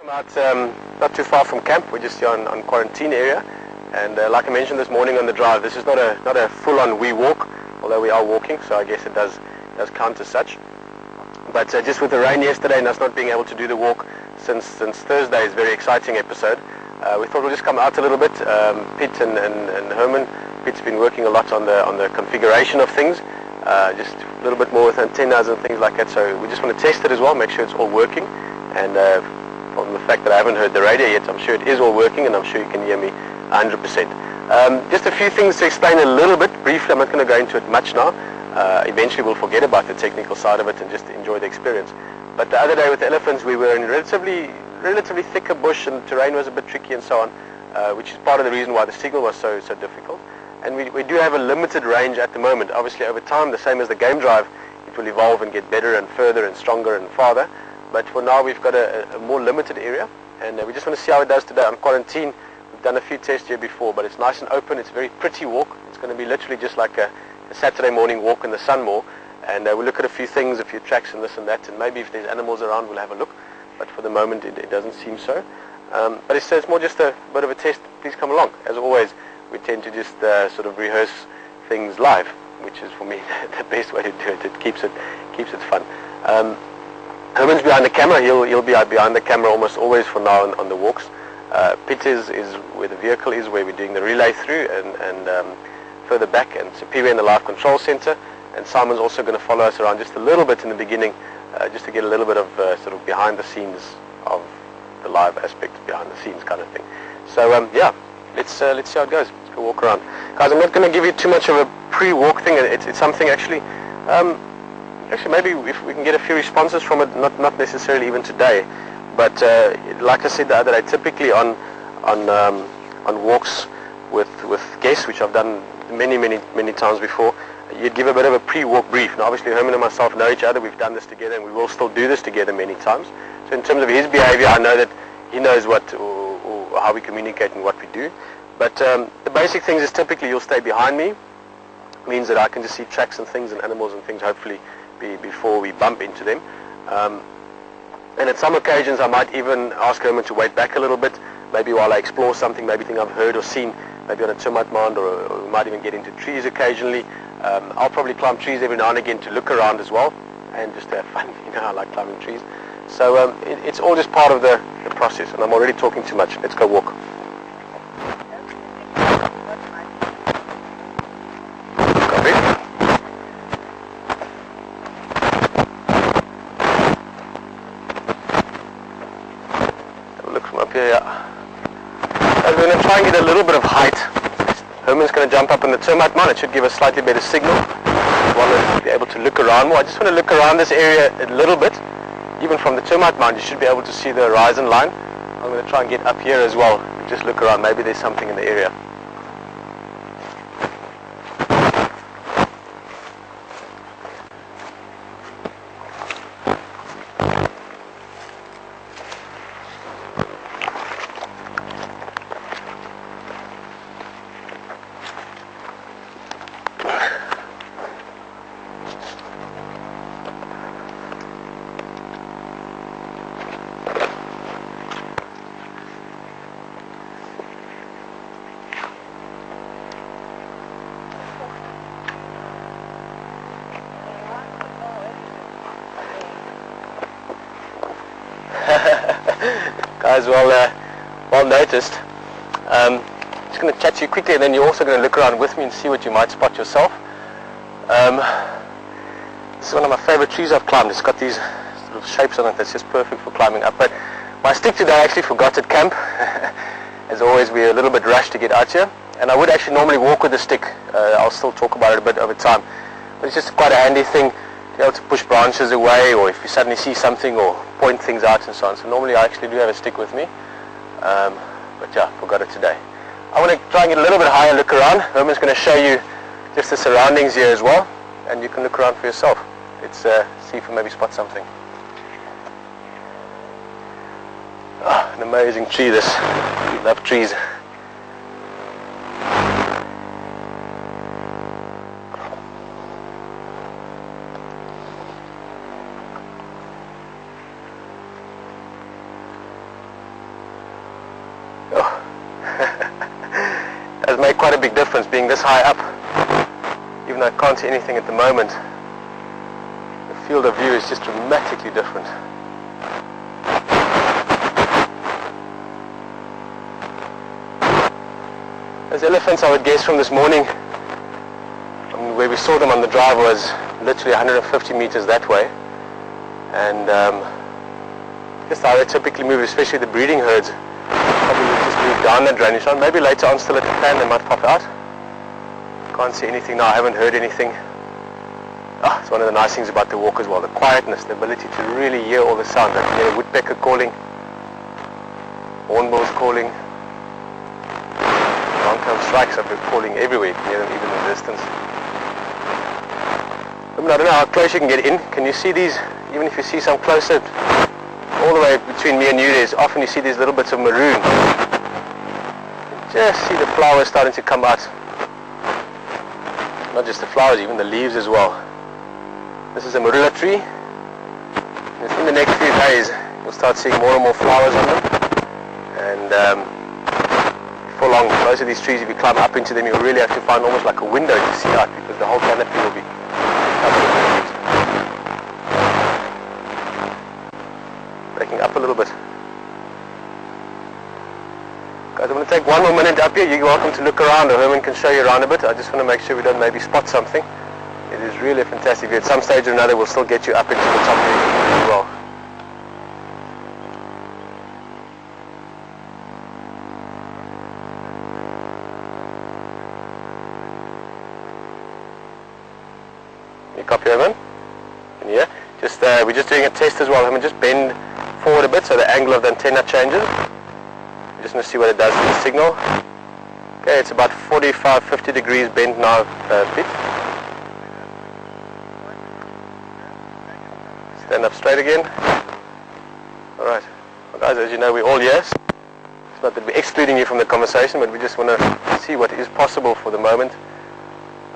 I'm out not too far from camp. We're just here on quarantine area, and like I mentioned this morning on the drive, this is not a full-on wee walk, although we are walking, so I guess it does count as such. But just with the rain yesterday and us not being able to do the walk since Thursday's very exciting episode, we thought we'll just come out a little bit. Pitt and Herman. Pitt's been working a lot on the configuration of things, just a little bit more with antennas and things like that. So we just want to test it as well, make sure it's all working. And from the fact that I haven't heard the radio yet, I'm sure it is all working, and I'm sure you can hear me 100%. Just a few things to explain a little bit briefly. I'm not going to go into it much now. Eventually we'll forget about the technical side of it and just enjoy the experience. But the other day with the elephants, we were in relatively thicker bush, and terrain was a bit tricky and so on, which is part of the reason why the signal was so difficult. And we do have a limited range at the moment. Obviously over time, the same as the game drive, it will evolve and get better and further and stronger and farther. But for now we've got a more limited area, and we just want to see how it does today. On quarantine, we've done a few tests here before, but it's nice and open. It's a very pretty walk. It's going to be literally just like a Saturday morning walk in the sun more, and we'll look at a few things, a few tracks and this and that, and maybe if there's animals around we'll have a look, but for the moment it doesn't seem so. But it's more just a bit of a test. Please come along. As always, we tend to just sort of rehearse things live, which is for me the best way to do it. It keeps it fun. Herman's behind the camera. He'll be behind the camera almost always for now on the walks. Pitt is where the vehicle is, where we're doing the relay through, and further back, and Superior in the live control center. And Simon's also going to follow us around just a little bit in the beginning, just to get a little bit of sort of behind the scenes of the live aspect, behind the scenes kind of thing. So yeah, let's see how it goes. Let's go walk around, guys. I'm not going to give you too much of a pre-walk thing. It's something actually. Actually, maybe if we can get a few responses from it, not necessarily even today, but like I said the other day, typically on walks with guests, which I've done many times before, you'd give a bit of a pre-walk brief. Now, obviously, Herman and myself know each other. We've done this together, and we will still do this together many times. So, in terms of his behaviour, I know that he knows what or how we communicate and what we do. But the basic things is typically you'll stay behind me. Means that I can just see tracks and things and animals and things, hopefully, before we bump into them. And at some occasions I might even ask Herman to wait back a little bit, maybe while I explore something, maybe thing I've heard or seen, maybe on a termite mound, or we might even get into trees occasionally. I'll probably climb trees every now and again to look around as well, and just to have fun. You know, I like climbing trees. So it's all just part of the process, and I'm already talking too much. Let's go walk. We're going to try and get a little bit of height. Herman's going to jump up in the termite mound. It should give a slightly better signal. As well as be able to look around more. I just want to look around this area a little bit. Even from the termite mound, you should be able to see the horizon line. I'm going to try and get up here as well. Just look around. Maybe there's something in the area. Guys, well noticed. Just going to chat to you quickly, and then you're also going to look around with me and see what you might spot yourself. This is one of my favorite trees I've climbed. It's got these sort of shapes on it that's just perfect for climbing up. But my stick today I actually forgot at camp. As always, we're a little bit rushed to get out here, and I would actually normally walk with the stick. I'll still talk about it a bit over time, but it's just quite a handy thing to be able to push branches away, or if you suddenly see something, or point things out and so on. So normally I actually do have a stick with me, but yeah, forgot it today. I want to try and get a little bit higher, look around. Herman's going to show you just the surroundings here as well, and you can look around for yourself. Let's see if we maybe spot something. Oh, an amazing tree this. We love trees. a big difference being this high up. Even though I can't see anything at the moment, the field of view is just dramatically different. Those elephants, I would guess from this morning, where we saw them on the drive, was literally 150 meters that way. And just how they typically move, especially the breeding herds, probably just move down that drainage line. Maybe later on still at the plan they might pop out. Can't see anything now, I haven't heard anything. It's one of the nice things about the walk as well, the quietness, the ability to really hear all the sounds. I can hear a woodpecker calling, hornbills calling, long-term strikes are calling everywhere, you can hear them even in the distance. I don't know how close you can get in. Can you see these? Even if you see some closer, all the way between me and you, there's often you see these little bits of maroon. Just see the flowers starting to come out. Not just the flowers, even the leaves as well. This is a marula tree. In the next few days, you'll start seeing more and more flowers on them. And before long, most of these trees, if you climb up into them, you'll really have to find almost like a window to see out, because the whole canopy will be covered with leaves. Breaking up a little bit. Guys, I'm going to take one more minute up here. You're welcome to look around, or Herman can show you around a bit. I just want to make sure we don't maybe spot something. It is really a fantastic view. At some stage or another, we'll still get you up into the top as well. You copy, Herman? Can you hear? We're just doing a test as well. Herman, just bend forward a bit so the angle of the antenna changes. We're just going to see what it does to the signal. Okay, it's about 45-50 degrees bent now, Pete. Stand up straight again. Alright. Well, guys, as you know, we're all here. It's not that we're excluding you from the conversation, but we just want to see what is possible for the moment.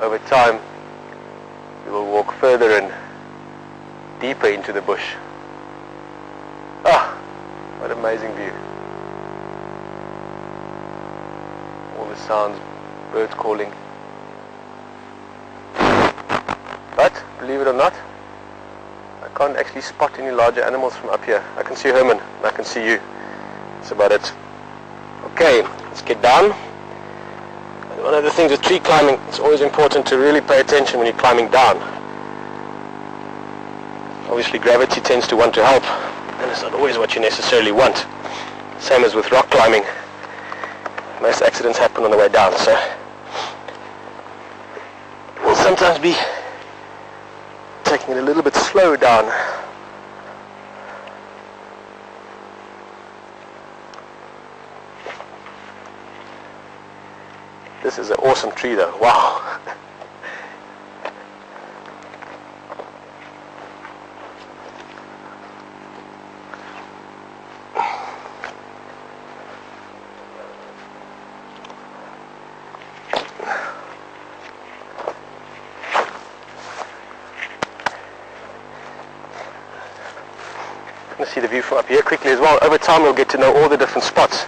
Over time, we will walk further and deeper into the bush. What an amazing view. All the sounds, birds calling. But, believe it or not, I can't actually spot any larger animals from up here. I can see Herman, and I can see you. That's about it. Okay, let's get down. And one of the things with tree climbing, it's always important to really pay attention when you're climbing down. Obviously gravity tends to want to help, and it's not always what you necessarily want. Same as with rock climbing. Most accidents happen on the way down, so we'll sometimes be taking it a little bit slow down. This is an awesome tree though, wow. See the view from up here quickly as well. Over time we'll get to know all the different spots.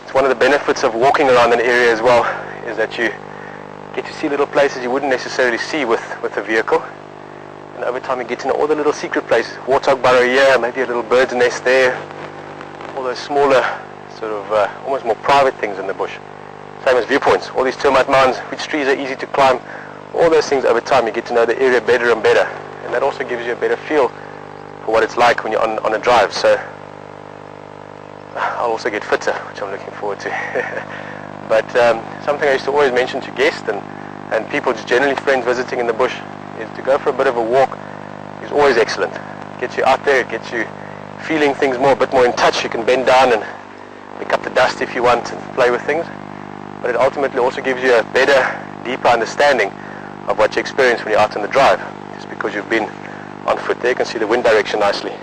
It's one of the benefits of walking around an area as well, is that you get to see little places you wouldn't necessarily see with a vehicle. And over time you get to know all the little secret places. Warthog burrow here, maybe a little bird's nest there. All those smaller, sort of almost more private things in the bush. Same as viewpoints, all these termite mounds, which trees are easy to climb. All those things over time you get to know the area better and better. And that also gives you a better feel for what it's like when you're on a drive. So I'll also get fitter, which I'm looking forward to. But something I used to always mention to guests and people, just generally friends visiting in the bush, is to go for a bit of a walk is always excellent. It gets you out there, it gets you feeling things a bit more in touch. You can bend down and pick up the dust if you want and play with things. But it ultimately also gives you a better, deeper understanding of what you experience when you're out on the drive, just because you've been on foot. There you can see the wind direction nicely.